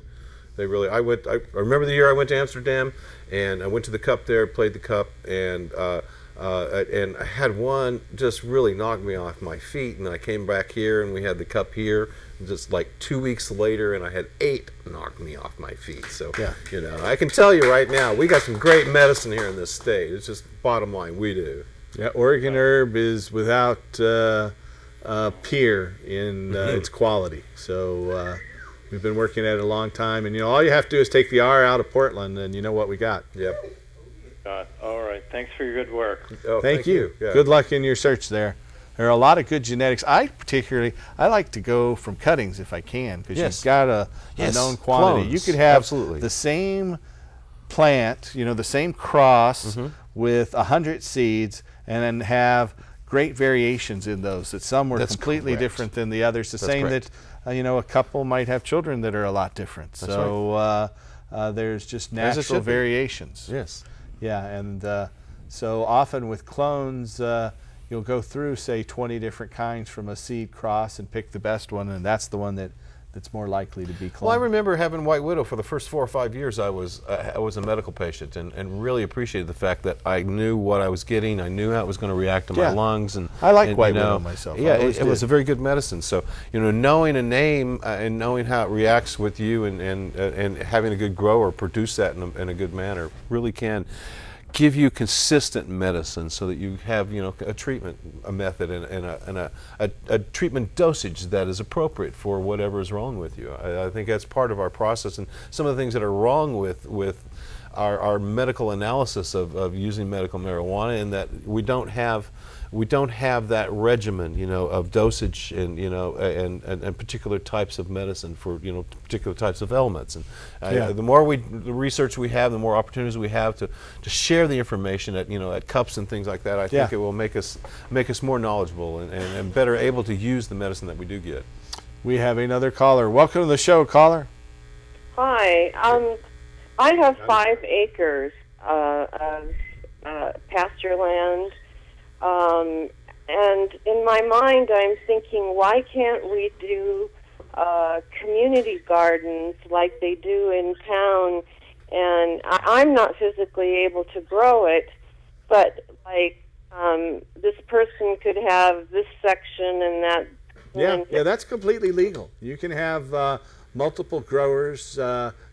They really. I remember the year I went to Amsterdam, and I went to the Cup there, played the Cup, and I had one just really knock me off my feet. And I came back here, and we had the Cup here. Just like 2 weeks later, and I had 8 knock me off my feet. So, I can tell you right now, we got some great medicine here in this state. It's just bottom line, we do. Yeah, Oregon herb is without peer in its quality. So we've been working at it a long time, and all you have to do is take the R out of Portland, and you know what we got. Yep. All right. Thanks for your good work. Oh, thank you. Yeah. Good luck in your search there. There are a lot of good genetics. I like to go from cuttings if I can, because you've got a known quantity. Clones. You could have Absolutely. the same plant, the same cross with 100 seeds, and then have great variations in those. That some were That's completely correct. different than the others. The That's same correct. that a couple might have children that are a lot different. That's so there's just As it natural should be. variations. Yes. Yeah, and so often with clones, you'll go through, say, 20 different kinds from a seed cross and pick the best one, and that's the one that's more likely to be cloned. Well, I remember having White Widow for the first 4 or 5 years. I was a medical patient, and really appreciated the fact that I knew what I was getting. I knew how it was going to react to my lungs, and I like and, White Widow myself. Yeah, I always it was did. a very good medicine. So knowing a name and knowing how it reacts with you, and having a good grower produce that in a good manner really can give you consistent medicine, so that you have a treatment, a method, and a treatment dosage that is appropriate for whatever is wrong with you. I think that's part of our process, and some of the things that are wrong with our medical analysis of using medical marijuana, and that we don't have that regimen, of dosage and particular types of medicine for particular types of elements. And the more the research we have, the more opportunities we have to share the information at cups and things like that. I think it will make us more knowledgeable and better able to use the medicine that we do get. We have another caller. Welcome to the show, caller. Hi. I have 5 acres of pasture land. And in my mind, I'm thinking, why can't we do community gardens like they do in town? And I'm not physically able to grow it, but this person could have this section and that. Yeah, that's completely legal. You can have multiple growers,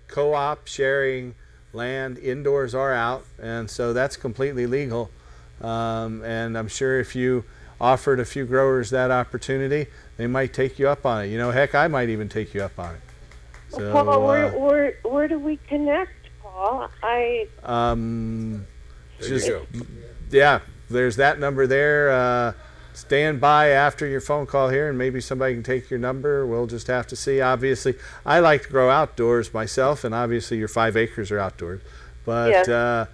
co-op sharing land, indoors or out, and so that's completely legal. And I'm sure if you offered a few growers that opportunity, they might take you up on it. Heck, I might even take you up on it. So, Paul, where do we connect, Paul? There's that number there. Stand by after your phone call here, and maybe somebody can take your number. We'll just have to see. Obviously, I like to grow outdoors myself, and obviously your 5 acres are outdoors. But yes.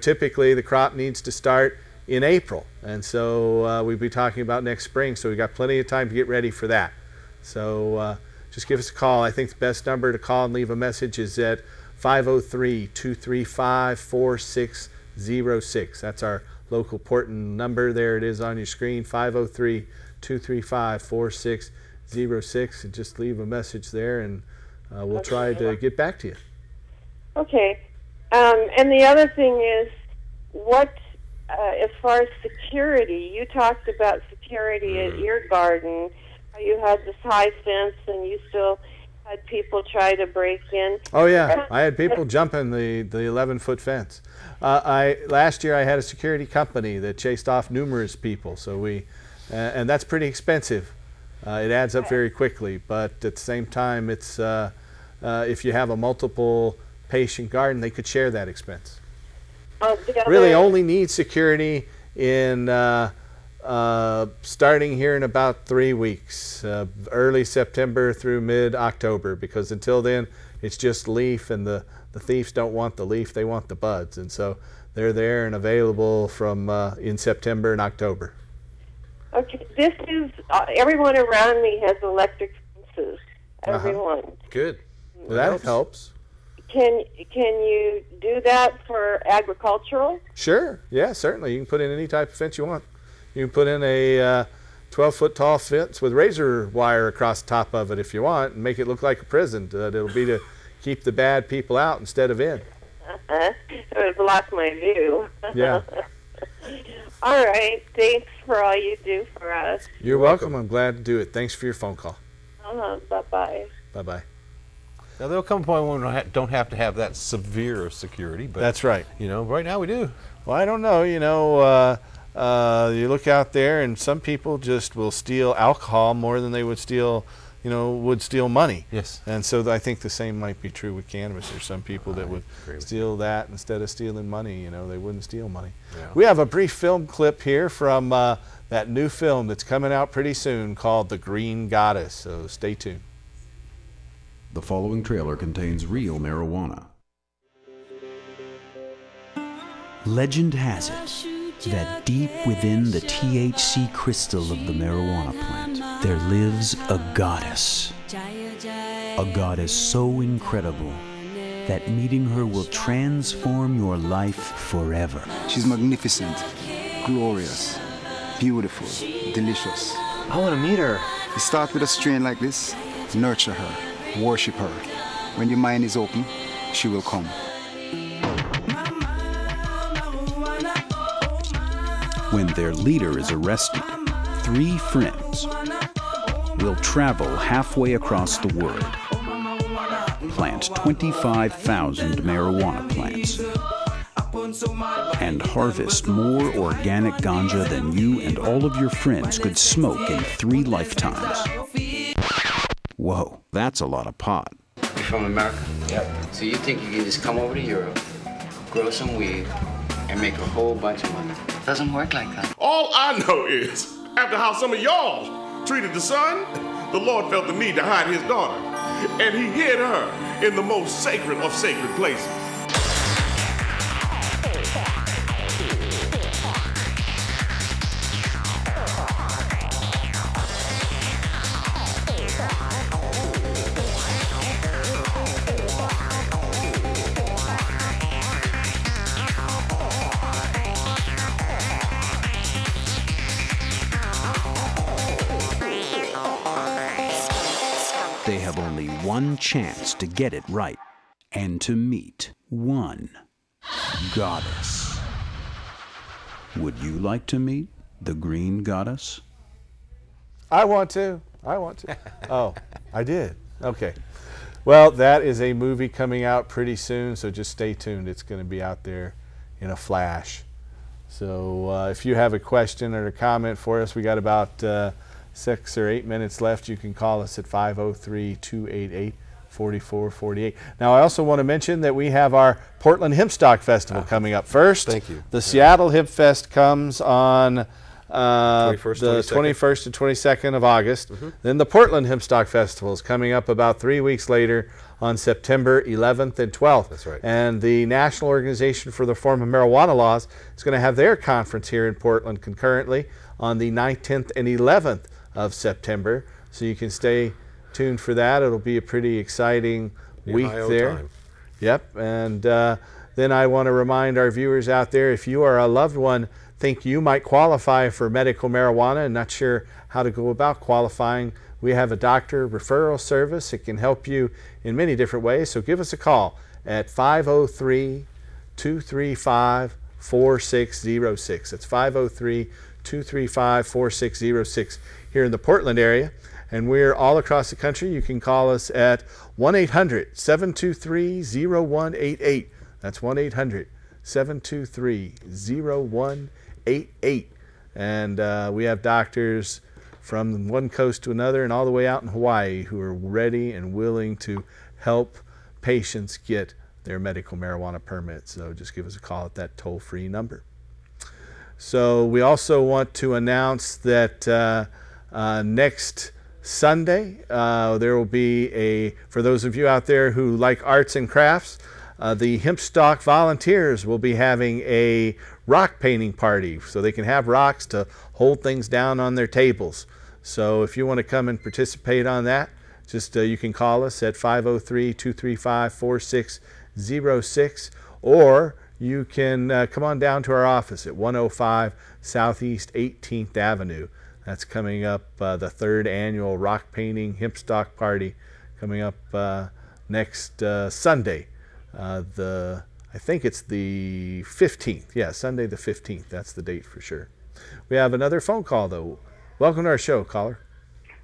Typically the crop needs to start in April, and so we'd be talking about next spring, so we've got plenty of time to get ready for that. So just give us a call. I think the best number to call and leave a message is at 503-235-4606. That's our local Portland number. There it is on your screen, 503-235-4606, and just leave a message there, and we'll try to get back to you. Okay. And the other thing is, as far as security, you talked about security at your garden. You had this high fence, and you still had people try to break in. Oh yeah, I had people jumping the 11-foot fence. Last year I had a security company that chased off numerous people. So and that's pretty expensive. It adds up very quickly, but at the same time, it's if you have a multiple patient garden, they could share that expense. Really only need security in starting here in about 3 weeks, early September through mid-October, because until then it's just leaf, and the thieves don't want the leaf, they want the buds, and so they're there and available from in September and October. Okay, this is everyone around me has electric fences. Everyone. Good. Well, that helps. Can you do that for agricultural? Sure. Yeah, certainly. You can put in any type of fence you want. You can put in a 12-foot tall fence with razor wire across the top of it if you want, and make it look like a prison. It'll be to keep the bad people out instead of in. It would block my view. Yeah. All right. Thanks for all you do for us. You're welcome. I'm glad to do it. Thanks for your phone call. Bye-bye. Bye-bye. Now, there'll come a point when we don't have to have that severe of security, but that's right. Right now we do. Well, I don't know. You look out there, and some people just will steal alcohol more than they would steal money. Yes. And so I think the same might be true with cannabis. There's some people that would steal that instead of stealing money. They wouldn't steal money. Yeah. We have a brief film clip here from that new film that's coming out pretty soon called The Green Goddess. So stay tuned. The following trailer contains real marijuana. Legend has it, that deep within the THC crystal of the marijuana plant, there lives a goddess. A goddess so incredible that meeting her will transform your life forever. She's magnificent, glorious, beautiful, delicious. I want to meet her. You start with a strain like this, nurture her, worship her. When your mind is open, she will come. When their leader is arrested, 3 friends will travel halfway across the world, plant 25,000 marijuana plants, and harvest more organic ganja than you and all of your friends could smoke in 3 lifetimes. Whoa, that's a lot of pot. You're from America? Yep. So you think you can just come over to Europe, grow some weed, and make a whole bunch of money? Doesn't work like that. All I know is, after how some of y'all treated the son, the Lord felt the need to hide his daughter. And he hid her in the most sacred of sacred places. They have only one chance to get it right and to meet one goddess. Would you like to meet the green goddess? I want to. Oh, I did. Okay. Well, that is a movie coming out pretty soon, so just stay tuned. It's going to be out there in a flash. So if you have a question or a comment for us, we got about 6 or 8 minutes left. You can call us at 503-288-4448. Now, I also want to mention that we have our Portland Hempstock Festival coming up first. Thank you. The Seattle Hempfest comes on the 21st and 22nd of August. Then the Portland Hempstock Festival is coming up about 3 weeks later on September 11th and 12th. That's right. And the National Organization for the Reform of Marijuana Laws is going to have their conference here in Portland concurrently on the 9th, 10th, and 11th of September. So you can stay tuned for that. It'll be a pretty exciting week there. Time. Yep. And then I want to remind our viewers out there, if you or a loved one think you might qualify for medical marijuana and not sure how to go about qualifying, we have a doctor referral service. It can help you in many different ways. So give us a call at 503-235-4606. That's 503-235-4606 here in the Portland area. And we're all across the country. You can call us at 1-800-723-0188. That's 1-800-723-0188. And we have doctors from one coast to another and all the way out in Hawaii who are ready and willing to help patients get their medical marijuana permits. So just give us a call at that toll-free number. So we also want to announce that next Sunday there will be for those of you out there who like arts and crafts, the Hempstock volunteers will be having a rock painting party so they can have rocks to hold things down on their tables. So if you want to come and participate on that, just you can call us at 503-235-4606, or you can come on down to our office at 105 Southeast 18th Avenue. That's coming up the 3rd annual rock painting Hempstock party coming up next Sunday. I think it's the 15th. Yeah, Sunday the 15th. That's the date for sure. We have another phone call though. Welcome to our show, caller.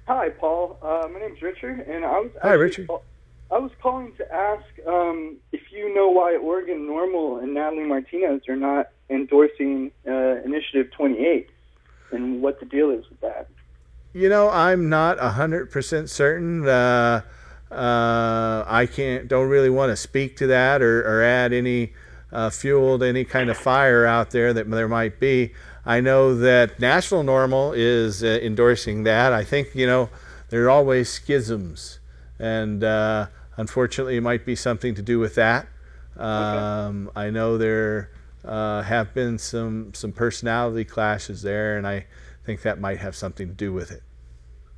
Hi, Paul. My name's Richard, and Hi, Richard. I was calling to ask if you know why Oregon Normal and Natalie Martinez are not endorsing Initiative 28, and what the deal is with that. You know, I'm not 100% certain. I don't really want to speak to that or add any fuel to any kind of fire out there that there might be. I know that National Normal is endorsing that. I think, you know, there are always schisms, and unfortunately it might be something to do with that. I know they're have been some personality clashes there, and I think that might have something to do with it.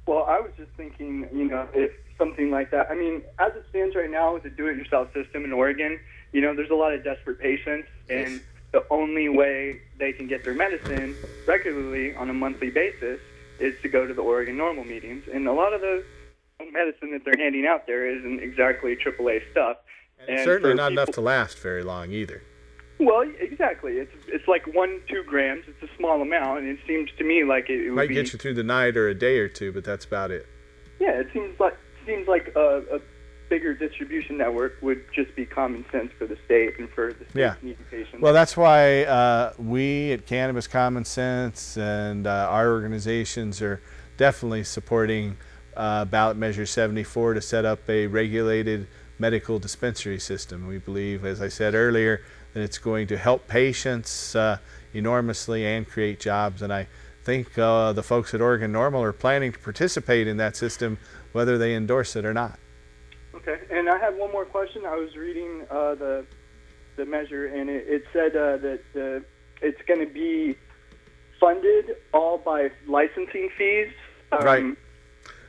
Well, I was just thinking, if something like that, I mean, as it stands right now with the do-it-yourself system in Oregon, there's a lot of desperate patients, and the only way they can get their medicine regularly on a monthly basis is to go to the Oregon Normal meetings. And a lot of the medicine that they're handing out there isn't exactly AAA stuff. And it's certainly not enough to last very long either. Well, exactly. It's like 1-2 grams. It's a small amount, and it seems to me like it would might get you through the night or a day or two, but that's about it. Yeah, it seems like a bigger distribution network would just be common sense for the state and for the state's needy patients. Well, that's why we at Cannabis Common Sense and our organizations are definitely supporting Ballot Measure 74 to set up a regulated medical dispensary system. We believe, as I said earlier, that it's going to help patients enormously and create jobs. And I think the folks at Oregon Normal are planning to participate in that system, whether they endorse it or not. Okay, and I have one more question. I was reading the measure, and it said that it's going to be funded all by licensing fees. Right.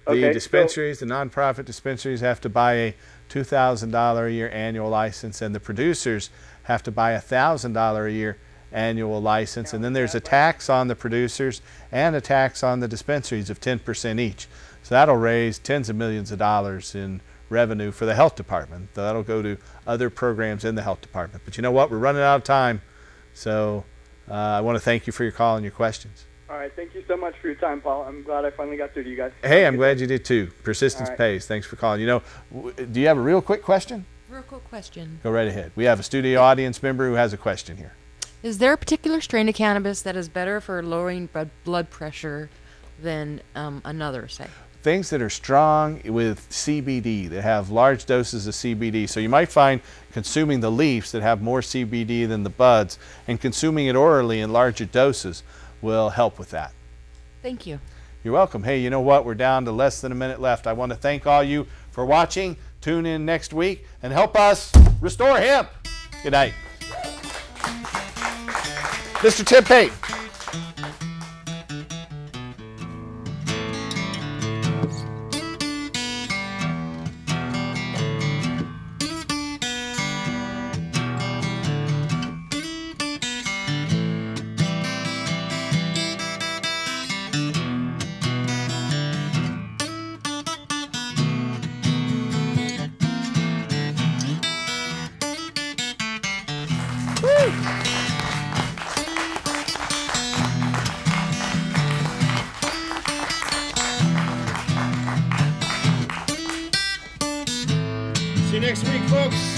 The okay, dispensaries, the nonprofit dispensaries, have to buy a $2,000 a year annual license, and the producers have to buy a $1,000 a year annual license. And then there's a tax on the producers and a tax on the dispensaries of 10% each. So that'll raise tens of millions of dollars in revenue for the health department. That'll go to other programs in the health department. But you know what? We're running out of time. So I want to thank you for your call and your questions. All right. Thank you so much for your time, Paul. I'm glad I finally got through to you guys. Hey, I'm glad you did too. Persistence pays. Thanks for calling. Do you have a real quick question? Real quick question. Go right ahead. We have a studio audience member who has a question here. Is there a particular strain of cannabis that is better for lowering blood pressure than another, say? Things that are strong with CBD, that have large doses of CBD. So you might find consuming the leaves that have more CBD than the buds, and consuming it orally in larger doses will help with that. Thank you. You're welcome. Hey, you know what? We're down to less than a minute left. I want to thank all you for watching. Tune in next week and help us restore hemp. Good night. Mr. Tim Pate. See you next week, folks.